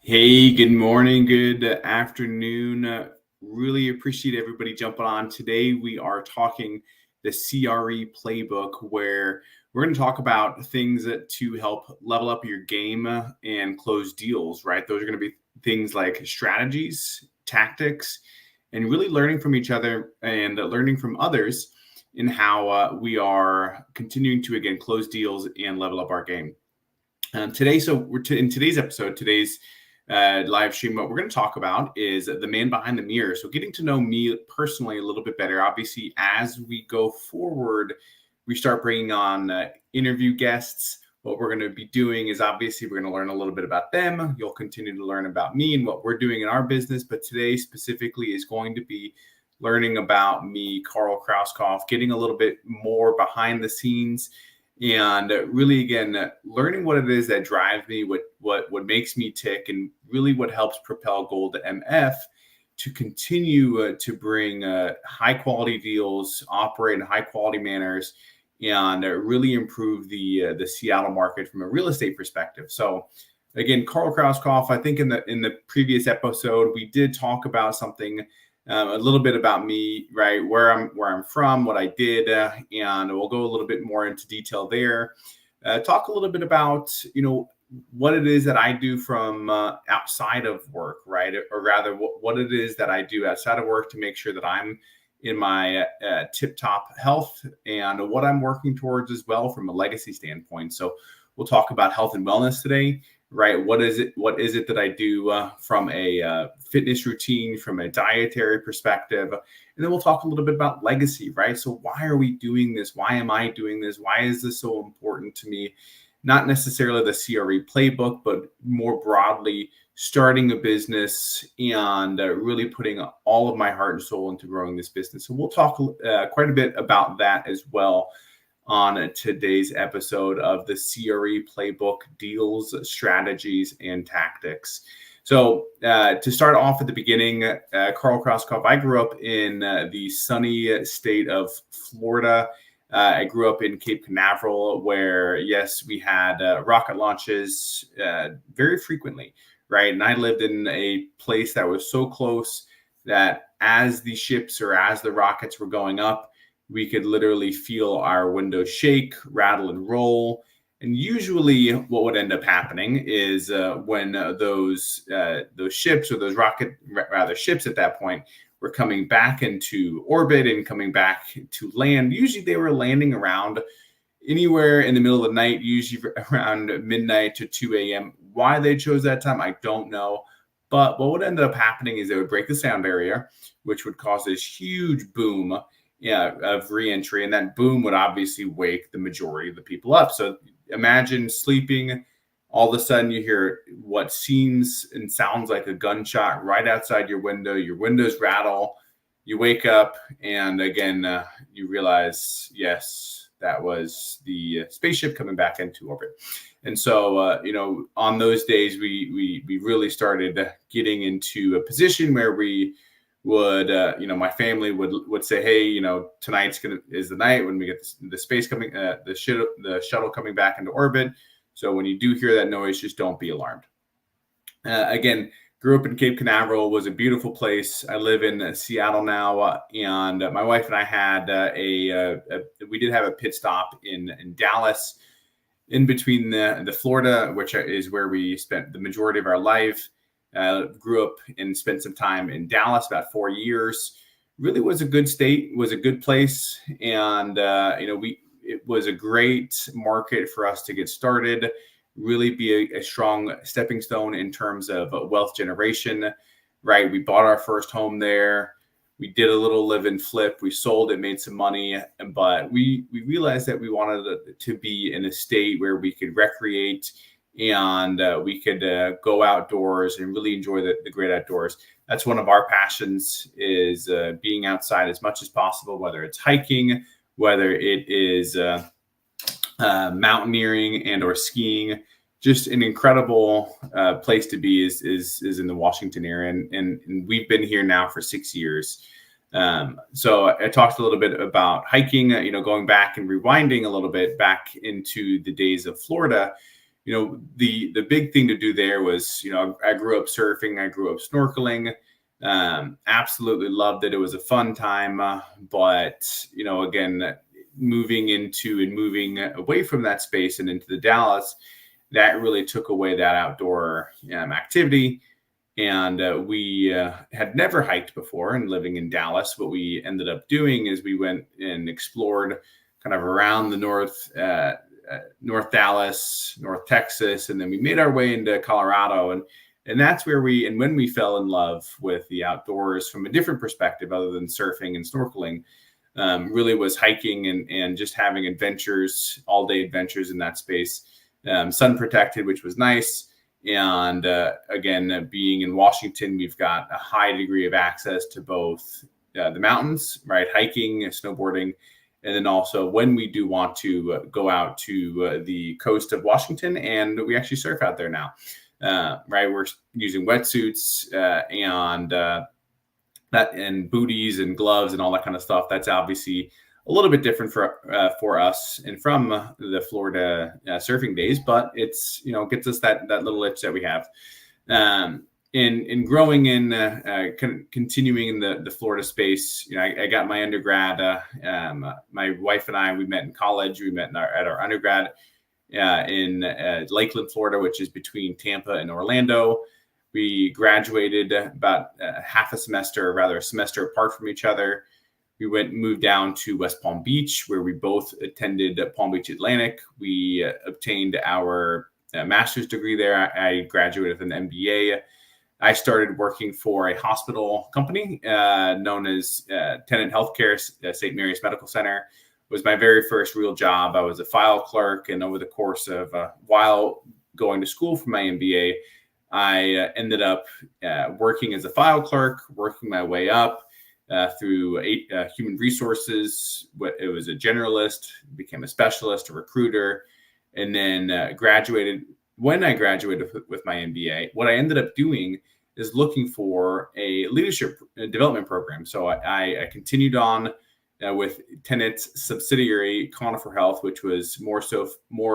Hey, good morning, good afternoon. Really appreciate everybody jumping on. Today, we are talking the CRE Playbook, where we're going to talk about things to help level up your game and close deals, right? Those are going to be things like strategies, tactics, and really learning from each other and learning from others in how we are continuing to, again, close deals and level up our game. Today, so in today's episode, today's live stream, what we're going to talk about is the man behind the mirror. So, getting to know me personally a little bit better. Obviously, as we go forward, we start bringing on interview guests. What we're going to be doing is obviously we're going to learn a little bit about them. You'll continue to learn about me and what we're doing in our business. But today, specifically, is going to be learning about me, Carl Krauskopf, getting a little bit more behind the scenes and really again learning what it is that drives me, what makes me tick, and really what helps propel Gold MF to continue to bring high quality deals, operate in high quality manners, and really improve the Seattle market from a real estate perspective. So again, Carl Krauskopf, I think in the previous episode we did talk about something, a little bit about me, right? Where I'm from, what I did, and we'll go a little bit more into detail there. Talk a little bit about what it is that I do from outside of work, right? Or rather, what it is that I do outside of work to make sure that I'm in my tip-top health, and what I'm working towards as well from a legacy standpoint. So we'll talk about health and wellness today. Right. What is it that I do from a fitness routine, from a dietary perspective? And then we'll talk a little bit about legacy, right? So why are we doing this? Why am I doing this? Why is this so important to me? Not necessarily the CRE playbook, but more broadly, starting a business and really putting all of my heart and soul into growing this business. So we'll talk quite a bit about that as well on today's episode of the CRE Playbook: Deals, Strategies, and Tactics. So to start off at the beginning, Carl Krauskopf, I grew up in the sunny state of Florida. I grew up in Cape Canaveral, where, yes, we had rocket launches very frequently, right? And I lived in a place that was so close that as the ships or as the rockets were going up, we could literally feel our windows shake, rattle, and roll. And usually what would end up happening is when those ships, or those ships at that point, were coming back into orbit and coming back to land, usually they were landing around anywhere in the middle of the night, usually around midnight to 2 a.m. Why they chose that time, I don't know. But what would end up happening is they would break the sound barrier, which would cause this huge boom of reentry, and that boom would obviously wake the majority of the people up. So imagine sleeping, all of a sudden you hear what seems and sounds like a gunshot right outside your window. Your windows rattle, you wake up, and again you realize, yes, that was the spaceship coming back into orbit. And so on those days we really started getting into a position where we would my family would say, hey, tonight's is the night when we get the space coming, the shuttle coming back into orbit. So when you do hear that noise, just don't be alarmed. Again, grew up in Cape Canaveral, was a beautiful place. I live in Seattle now, and my wife and I had we did have a pit stop in Dallas, in between the Florida, which is where we spent the majority of our life. Grew up and spent some time in Dallas, about 4 years. Really was a good state, was a good place. And, it was a great market for us to get started, really be a strong stepping stone in terms of wealth generation, right? We bought our first home there. We did a little live and flip. We sold it, made some money, but we realized that we wanted to be in a state where we could recreate and we could go outdoors and really enjoy the great outdoors. That's one of our passions, is being outside as much as possible, whether it's hiking, whether it is mountaineering and or skiing. Just an incredible place to be is in the Washington area, and we've been here now for 6 years. So I talked a little bit about hiking, going back and rewinding a little bit back into the days of Florida. the big thing to do there was, I grew up surfing, I grew up snorkeling. Absolutely loved it. It was a fun time, but again, moving away from that space and into the Dallas, that really took away that outdoor activity. And we had never hiked before, and living in Dallas, what we ended up doing is we went and explored kind of around the North Dallas, North Texas, and then we made our way into Colorado. And that's where when we fell in love with the outdoors from a different perspective other than surfing and snorkeling, really was hiking and just having adventures, all day adventures in that space. Sun protected, which was nice. And again, being in Washington, we've got a high degree of access to both the mountains, right? Hiking, snowboarding. And then also when we do want to go out to the coast of Washington, and we actually surf out there now, right? We're using wetsuits and booties and gloves and all that kind of stuff. That's obviously a little bit different for us and from the Florida surfing days, but it's gets us that little itch that we have. In growing in continuing in the Florida space, I got my undergrad. My wife and I, we met in college. We met at our undergrad in Lakeland, Florida, which is between Tampa and Orlando. We graduated about a semester apart from each other. We moved down to West Palm Beach, where we both attended Palm Beach Atlantic. We obtained our master's degree there. I graduated with an MBA. I started working for a hospital company known as Tenet Healthcare, St. Mary's Medical Center. It was my very first real job. I was a file clerk, and over the course of while going to school for my MBA, I ended up working as a file clerk, working my way up through human resources. It was a generalist, became a specialist, a recruiter, and then graduated. When I graduated with my MBA, what I ended up doing is looking for a leadership development program. So I continued on with Tenet's subsidiary, Conifer Health, which was more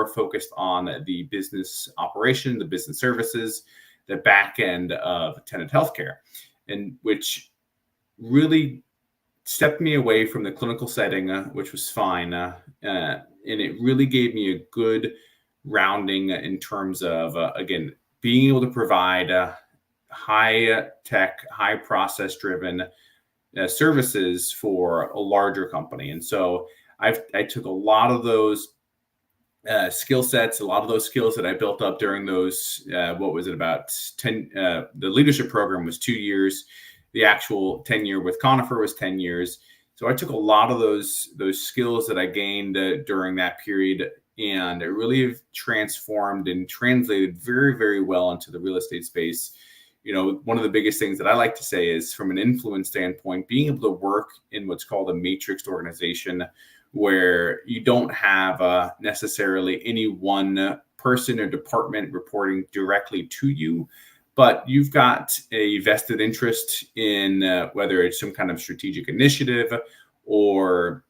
focused on the business operation, the business services, the back end of Tenet Healthcare, and which really stepped me away from the clinical setting, which was fine. And it really gave me a good rounding in terms of, again, being able to provide high tech, high process driven services for a larger company. And so I took a lot of those skill sets, a lot of those skills that I built up during those, about 10, the leadership program was 2 years. The actual tenure with Conifer was 10 years. So I took a lot of those skills that I gained during that period, and it really transformed and translated very, very well into the real estate space. One of the biggest things that I like to say is, from an influence standpoint, being able to work in what's called a matrixed organization, where you don't have necessarily any one person or department reporting directly to you, but you've got a vested interest in whether it's some kind of strategic initiative or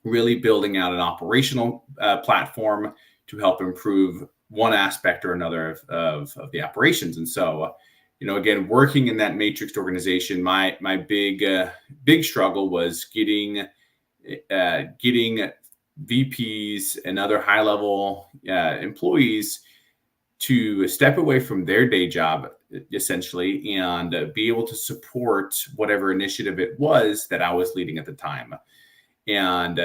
really building out an operational platform to help improve one aspect or another of the operations. And so, again, working in that matrixed organization, my big struggle was getting VPs and other high level employees to step away from their day job, essentially, and be able to support whatever initiative it was that I was leading at the time. And,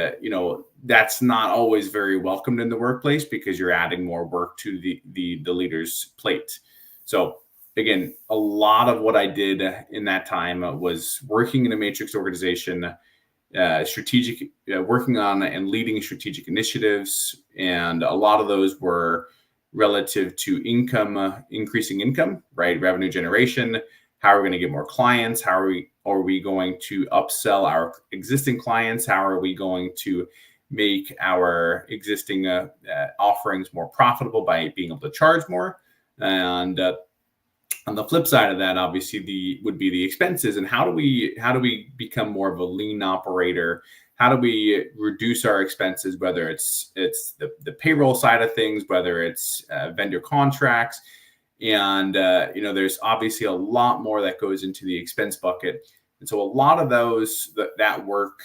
that's not always very welcomed in the workplace, because you're adding more work to the leader's plate. So again, a lot of what I did in that time was working in a matrix organization, working on and leading strategic initiatives. And a lot of those were relative to increasing income, right? Revenue generation. How are we going to get more clients? How are we going to upsell our existing clients? How are we going to make our existing offerings more profitable by being able to charge more? And on the flip side of that, obviously would be the expenses, and how do we become more of a lean operator? how do we reduce our expenses, whether it's the payroll side of things, whether it's vendor contracts. And there's obviously a lot more that goes into the expense bucket. And so a lot of that work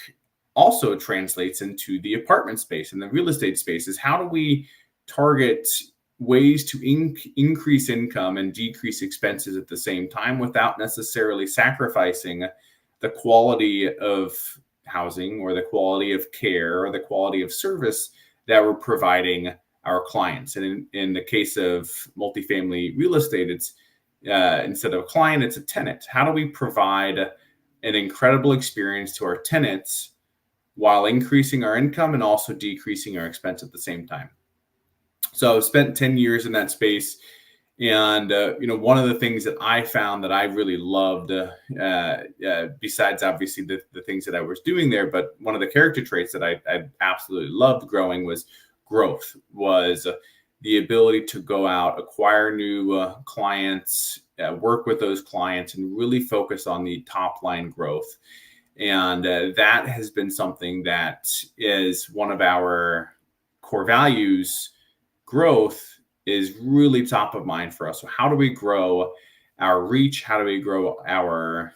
also translates into the apartment space and the real estate space. Is how do we target ways to increase income and decrease expenses at the same time without necessarily sacrificing the quality of housing or the quality of care or the quality of service that we're providing our clients. And in the case of multifamily real estate, it's instead of a client, it's a tenant. How do we provide an incredible experience to our tenants while increasing our income and also decreasing our expense at the same time? So I've spent 10 years in that space. And, one of the things that I found that I really loved, besides obviously the things that I was doing there, but one of the character traits that I absolutely loved growing was growth, was the ability to go out, acquire new clients, work with those clients, and really focus on the top line growth. And that has been something that is one of our core values. Growth is really top of mind for us. So how do we grow our reach? How do we grow our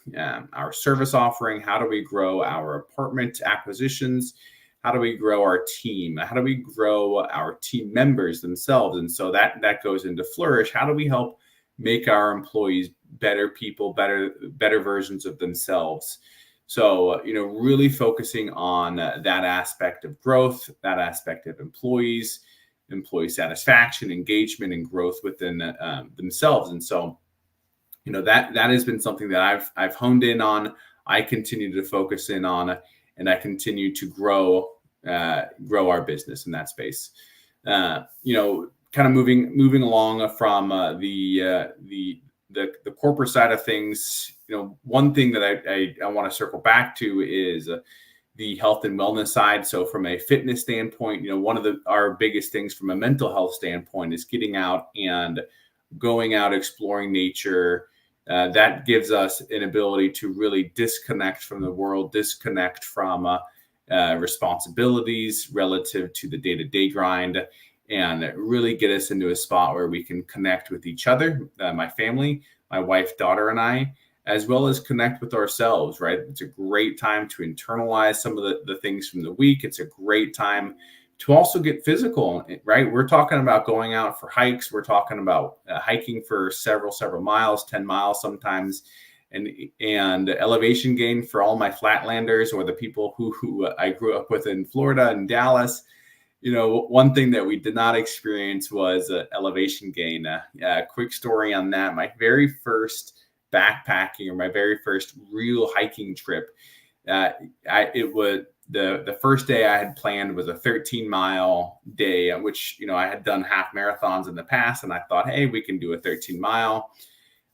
service offering? How do we grow our apartment acquisitions? How do we grow our team? How do we grow our team members themselves? And so that goes into flourish. How do we help make our employees better people, better versions of themselves? So, really focusing on that aspect of growth, that aspect of employee satisfaction, engagement, and growth within themselves. And so, that has been something that I've honed in on. I continue to focus in on, and I continue to grow our business in that space. Kind of moving along from the corporate side of things. One thing that I want to circle back to is the health and wellness side. So from a fitness standpoint, one of our biggest things from a mental health standpoint is getting out and going out, exploring nature. That gives us an ability to really disconnect from the world, disconnect from responsibilities relative to the day-to-day grind, and really get us into a spot where we can connect with each other, my family, my wife, daughter, and I, as well as connect with ourselves, right? It's a great time to internalize some of the things from the week. It's a great time to also get physical, right? We're talking about going out for hikes. We're talking about hiking for several miles, 10 miles sometimes, and elevation gain for all my flatlanders or the people who I grew up with in Florida and Dallas. One thing that we did not experience was elevation gain. Quick story on that. My very first backpacking or my very first real hiking trip, it was the first day I had planned was a 13-mile day, which I had done half marathons in the past, and I thought, hey, we can do a 13-mile.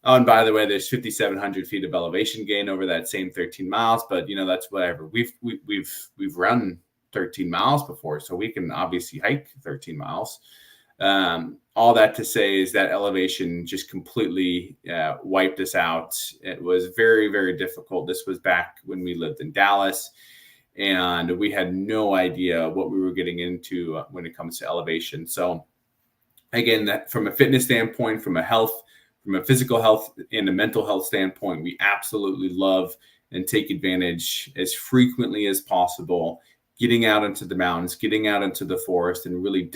Oh, and by the way, there's 5,700 feet of elevation gain over that same 13 miles, but that's whatever. We've run 13 miles before, so we can obviously hike 13 miles. All that to say is that elevation just completely wiped us out. It was very, very difficult. This was back when we lived in Dallas, and we had no idea what we were getting into when it comes to elevation. So again, that from a fitness standpoint, from a physical health and a mental health standpoint, we absolutely love and take advantage as frequently as possible, getting out into the mountains, getting out into the forest, and really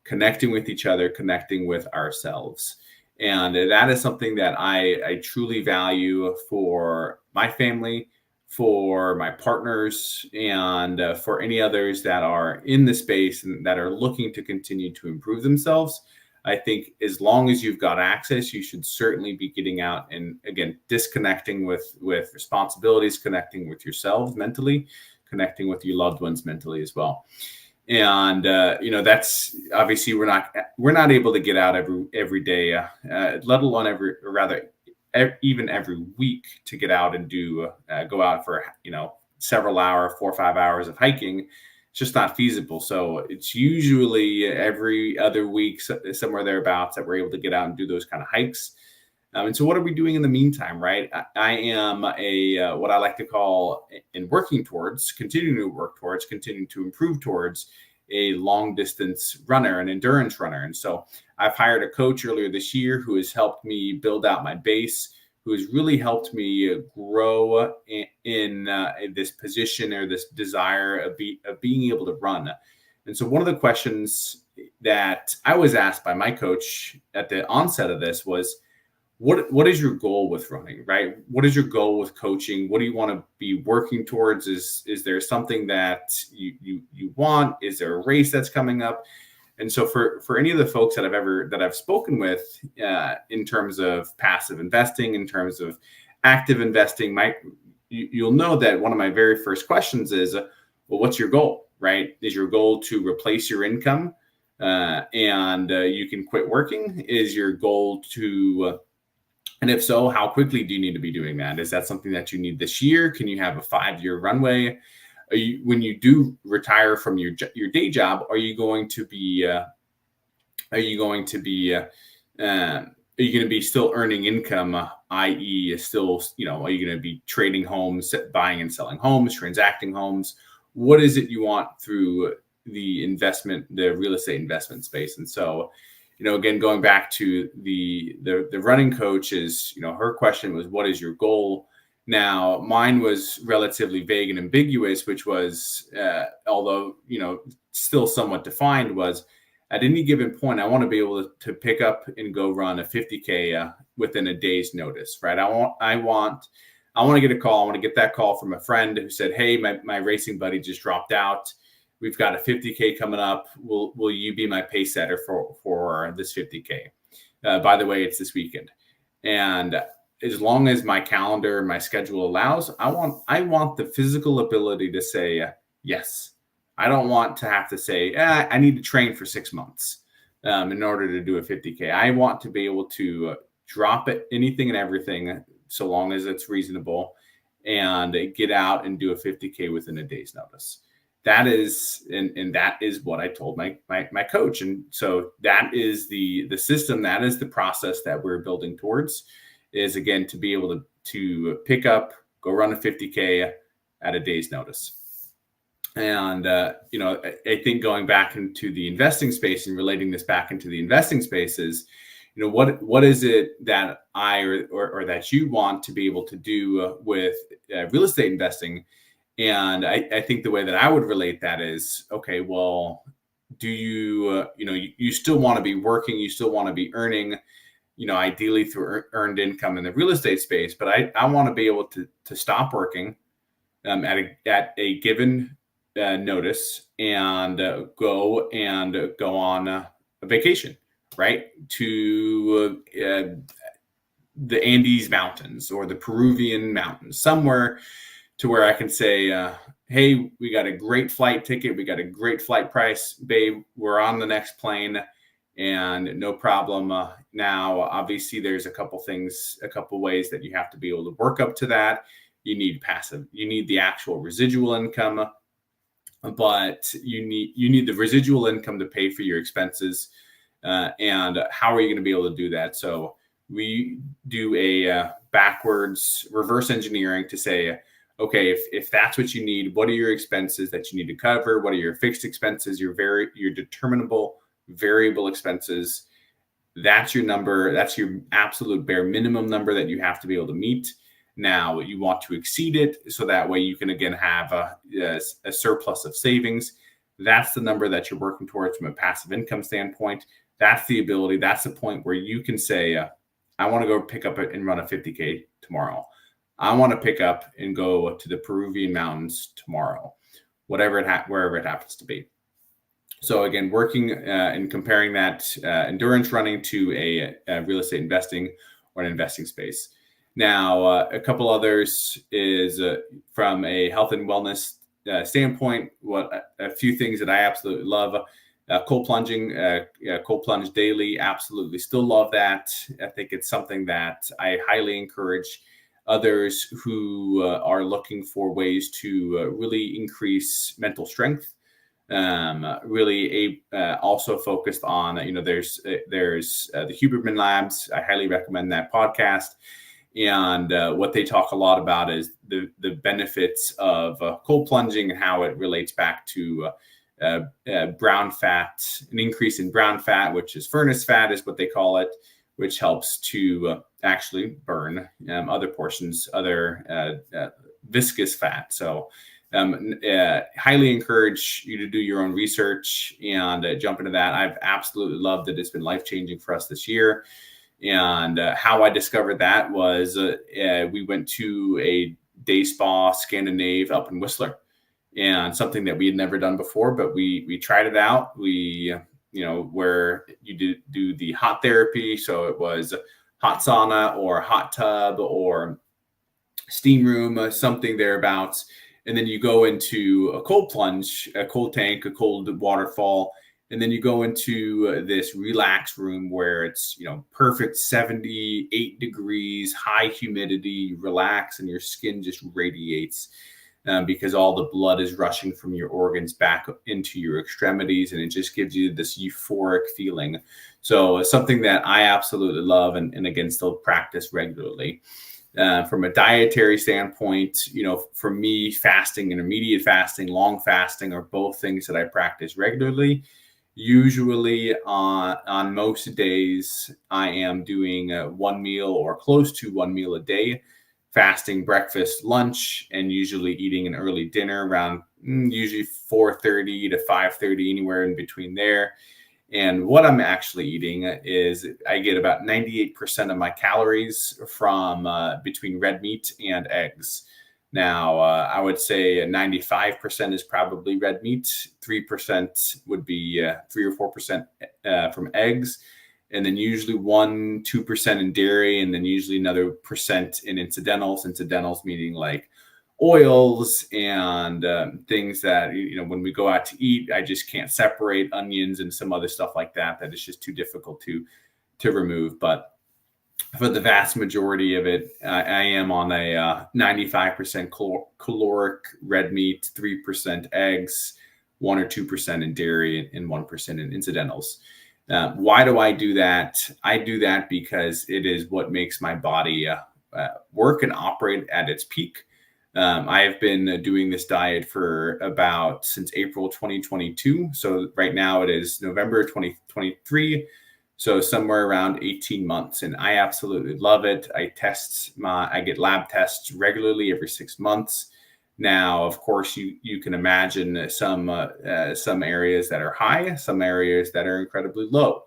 connecting with each other, connecting with ourselves. And that is something that I truly value for my family, for my partners, and for any others that are in the space and that are looking to continue to improve themselves. I think as long as you've got access, you should certainly be getting out and, again, disconnecting with responsibilities, connecting with yourselves mentally, connecting with your loved ones mentally as well. And that's obviously we're not able to get out every day, let alone even every week to get out and go out for several hours, 4 or 5 hours of hiking. It's just not feasible. So it's usually every other week, somewhere thereabouts, that we're able to get out and do those kind of hikes. And so what are we doing in the meantime, right? I am what I like to call, and working towards, continuing to work towards, continuing to improve towards a long distance runner, an endurance runner. And so I've hired a coach earlier this year who has helped me build out my base, who has really helped me grow in this position, or this desire of being able to run. And so one of the questions that I was asked by my coach at the onset of this was, what is your goal with running, right? What is your goal with coaching? What do you want to be working towards? Is there something that you want? Is there a race that's coming up? And so for any of the folks that I've spoken with in terms of passive investing, in terms of active investing, you'll know that one of my very first questions is, well, what's your goal, right? Is your goal to replace your income and you can quit working? Is your goal to and if so, how quickly do you need to be doing that? Is that something that you need this year? Can you have a 5-year runway? When you do retire from your day job, are you going to be still earning income? I.e., still, are you going to be trading homes, buying and selling homes, transacting homes? What is it you want through the real estate investment space? And so, again, going back to the running coach, is, her question was, what is your goal? Now, mine was relatively vague and ambiguous, which was, although, still somewhat defined, was at any given point, I want to be able to pick up and go run a 50K within a day's notice, right? I want to get a call. I want to get that call from a friend who said, hey, my racing buddy just dropped out. We've got a 50K coming up. Will you be my pace setter for this 50K? By the way, it's this weekend. And as long as my calendar, my schedule allows, I want the physical ability to say yes. I don't want to have to say, I need to train for 6 months in order to do a 50K. I want to be able to drop anything and everything, so long as it's reasonable, and get out and do a 50K within a day's notice. That is, and that is what I told my coach. And so that is the system, that is the process that we're building towards, is, again, to be able to pick up, go run a 50K at a day's notice. And, I think going back into the investing space and relating this back into the investing space is, what is it that I or that you want to be able to do with real estate investing? And I think the way that I would relate that is, okay, well, do you, you still want to be working, you still want to be earning, ideally through earned income in the real estate space, but I want to be able to stop working at a given notice and go on a vacation, right, to the Andes Mountains or the Peruvian mountains, somewhere to where I can say, hey, we got a great flight ticket. We got a great flight price, babe. We're on the next plane and no problem. Now, obviously, there's a couple ways that you have to be able to work up to that. You need the actual residual income, but you need the residual income to pay for your expenses. And how are you going to be able to do that? So we do a backwards reverse engineering to say, okay, if that's what you need, what are your expenses that you need to cover? What are your fixed expenses, your determinable variable expenses? That's your number. That's your absolute bare minimum number that you have to be able to meet. Now, you want to exceed it, so that way you can, again, have a surplus of savings. That's the number that you're working towards from a passive income standpoint. That's the ability. That's the point where you can say, I want to go pick up and run a 50K tomorrow. I want to pick up and go to the Peruvian mountains tomorrow, wherever it happens to be. So, again, working and comparing that endurance running to a real estate investing or an investing space. Now, a couple others is from a health and wellness standpoint. A few things that I absolutely love. Cold plunging, cold plunge daily. Absolutely still love that. I think it's something that I highly encourage others who are looking for ways to really increase mental strength, Really also focused on, there's the Huberman Labs. I highly recommend that podcast. And what they talk a lot about is the benefits of cold plunging and how it relates back to brown fat, an increase in brown fat, which is furnace fat is what they call it, which helps to actually burn other portions, other viscous fat. So highly encourage you to do your own research and jump into that. I've absolutely loved it. It's been life-changing for us this year. And how I discovered that was we went to a day spa, Scandinave, up in Whistler, and something that we had never done before, but we tried it out. We, where you do the hot therapy. So it was hot sauna or hot tub or steam room, something thereabouts. And then you go into a cold plunge, a cold tank, a cold waterfall. And then you go into this relax room where it's, perfect 78 degrees, high humidity, you relax and your skin just radiates because all the blood is rushing from your organs back into your extremities. And it just gives you this euphoric feeling. So it's something that I absolutely love and again, still practice regularly. From a dietary standpoint, for me, fasting, intermediate fasting, long fasting are both things that I practice regularly. Usually on most days, I am doing one meal or close to one meal a day, fasting breakfast, lunch, and usually eating an early dinner around usually 4:30 to 5:30, anywhere in between there. And what I'm actually eating is I get about 98% of my calories from between red meat and eggs. Now, I would say 95% is probably red meat. 3% would be 3 or 4% from eggs. And then usually 1-2% in dairy, and then usually another percent in incidentals. Incidentals meaning like oils and things that, when we go out to eat, I just can't separate, onions and some other stuff like that is just too difficult to remove. But for the vast majority of it, I am on a 95% caloric red meat, 3% eggs, 1 or 2% in dairy, and 1% in incidentals. Why do I do that? I do that because it is what makes my body work and operate at its peak. I have been doing this diet for since April 2022. So right now it is November 2023. So somewhere around 18 months. And I absolutely love it. I get lab tests regularly every 6 months. Now, of course, you can imagine some areas that are high, some areas that are incredibly low.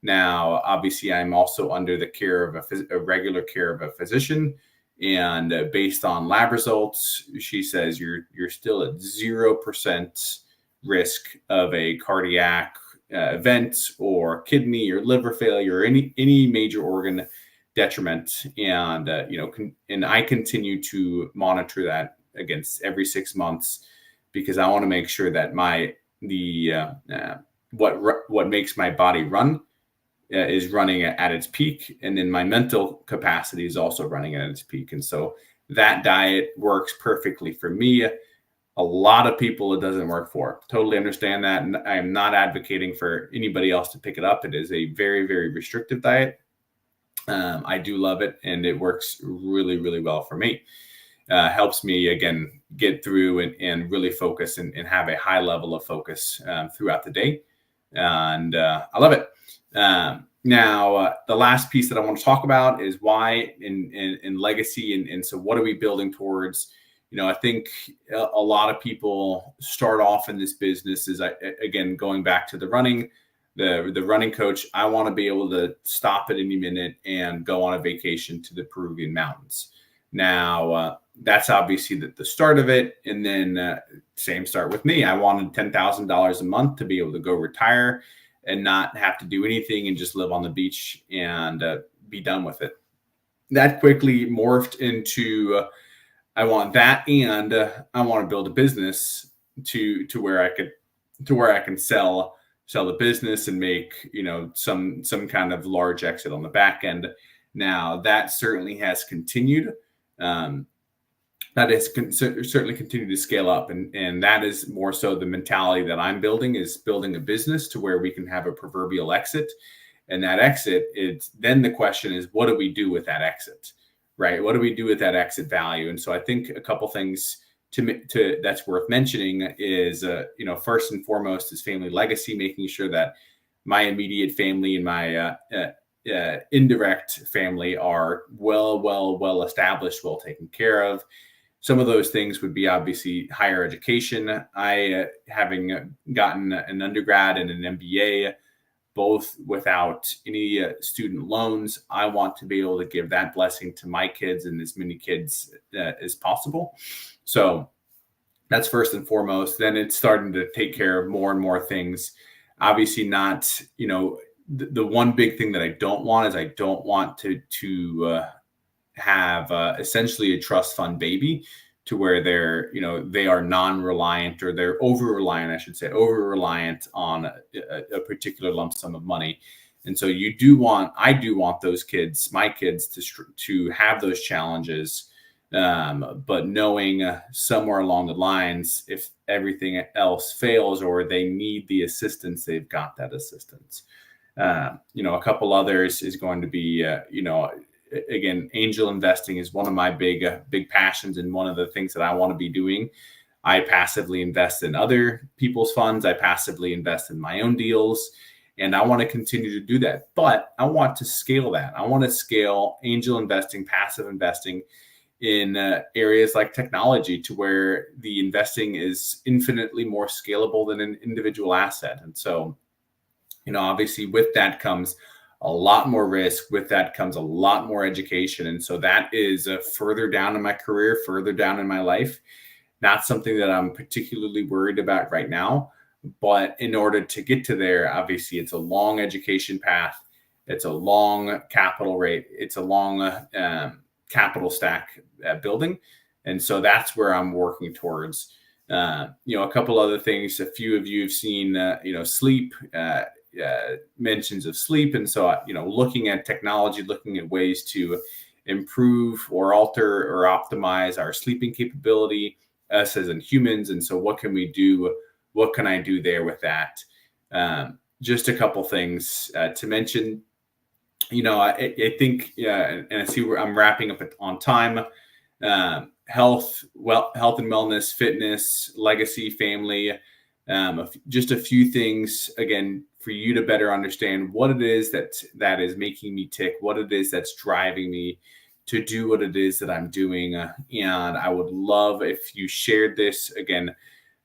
Now, obviously, I'm also under the care of a regular care of a physician. And based on lab results, she says you're still at 0% risk of a cardiac event or kidney or liver failure or any major organ detriment. And and I continue to monitor that against every 6 months because I want to make sure that what makes my body run is running at its peak, and then my mental capacity is also running at its peak. And so that diet works perfectly for me. A lot of people it doesn't work for. Totally understand that. And I am not advocating for anybody else to pick it up. It is a very, very restrictive diet. I do love it, and it works really, really well for me. Helps me, again, get through and really focus and have a high level of focus throughout the day. And I love it. Now, the last piece that I want to talk about is why in legacy. And so what are we building towards? I think a lot of people start off in this business again, going back to the running coach. I want to be able to stop at any minute and go on a vacation to the Peruvian mountains. Now, that's obviously the start of it. And then same start with me. I wanted $10,000 a month to be able to go retire and not have to do anything and just live on the beach and be done with it. That quickly morphed into I want that, and I want to build a business to where I can sell the business and make some kind of large exit on the back end. Now that certainly has continued. that is certainly continue to scale up, and that is more so the mentality that I'm building, is building a business to where we can have a proverbial exit. And that exit, it's then the question is, what do we do with that exit, right? What do we do with that exit value? And so I think a couple things to that's worth mentioning is, first and foremost is family legacy, making sure that my immediate family and my indirect family are well established, well taken care of. Some of those things would be obviously higher education. I, having gotten an undergrad and an MBA, both without any student loans, I want to be able to give that blessing to my kids and as many kids as possible. So that's first and foremost. Then it's starting to take care of more and more things. Obviously, not, the one big thing that I don't want is I don't want to have essentially a trust fund baby, to where they are non-reliant, or they're over-reliant, I should say, over-reliant on a particular lump sum of money. And so I do want those kids, my kids, to have those challenges, but knowing somewhere along the lines, if everything else fails or they need the assistance, they've got that assistance. A couple others is going to be, again, angel investing is one of my big passions, and one of the things that I want to be doing. I passively invest in other people's funds. I passively invest in my own deals, and I want to continue to do that. But I want to scale that. I want to scale angel investing, passive investing in areas like technology, to where the investing is infinitely more scalable than an individual asset. And so, obviously with that comes a lot more risk. With that comes a lot more education. And so that is further down in my career, further down in my life. Not something that I'm particularly worried about right now. But in order to get to there, obviously it's a long education path. It's a long capital rate. It's a long capital stack building. And so that's where I'm working towards. A couple other things. A few of you have seen, sleep, mentions of sleep. And so, looking at technology, looking at ways to improve or alter or optimize our sleeping capability, us as in humans. And so what can we do? What can I do there with that? Just a couple things to mention. I think, and I see where I'm wrapping up on time. Health and wellness, fitness, legacy, family. Just a few things, again, for you to better understand what it is that is making me tick, what it is that's driving me to do what it is that I'm doing. And I would love if you shared this. Again,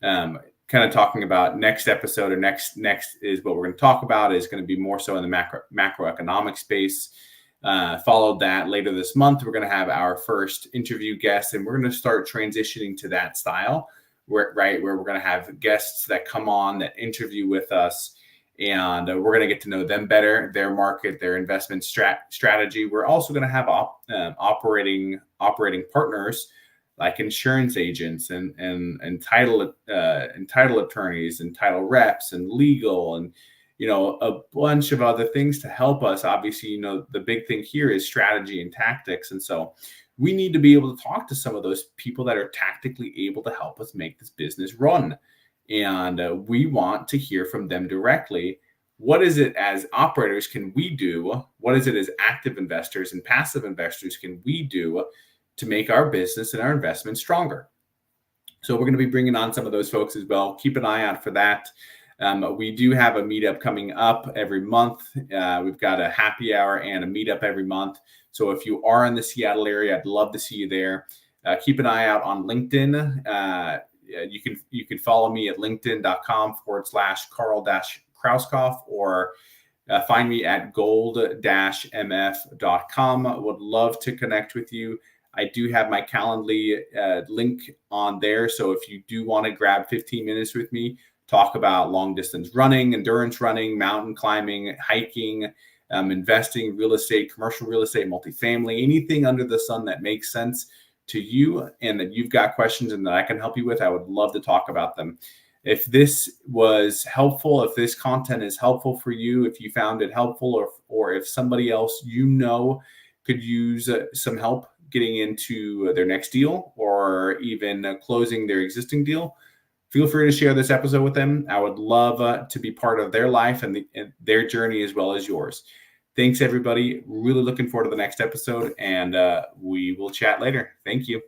kind of talking about next episode, or next is what we're going to talk about, is going to be more so in the macroeconomic space. Followed that later this month, we're going to have our first interview guest, and we're going to start transitioning to that style, where we're going to have guests that come on, that interview with us, and we're going to get to know them better, their market, their investment strategy. We're also going to have operating partners, like insurance agents and title attorneys and title reps and legal, and a bunch of other things to help us. Obviously, the big thing here is strategy and tactics. And so we need to be able to talk to some of those people that are tactically able to help us make this business run. And we want to hear from them directly. What is it as operators can we do? What is it as active investors and passive investors can we do to make our business and our investment stronger? So we're going to be bringing on some of those folks as well. Keep an eye out for that. We do have a meetup coming up every month. We've got a happy hour and a meetup every month. So if you are in the Seattle area, I'd love to see you there. Keep an eye out on LinkedIn. You can follow me at linkedin.com/Carl-Krauskopf, or find me at gold-mf.com. Would love to connect with you. I do have my Calendly link on there. So if you do want to grab 15 minutes with me, talk about long distance running, endurance running, mountain climbing, hiking, investing, real estate, commercial real estate, multifamily, anything under the sun that makes sense to you and that you've got questions and that I can help you with, I would love to talk about them. If this was helpful, if this content is helpful for you, if you found it helpful, or if somebody else could use some help, getting into their next deal or even closing their existing deal, feel free to share this episode with them. I would love to be part of their life and their journey as well as yours. Thanks, everybody. Really looking forward to the next episode, and we will chat later. Thank you.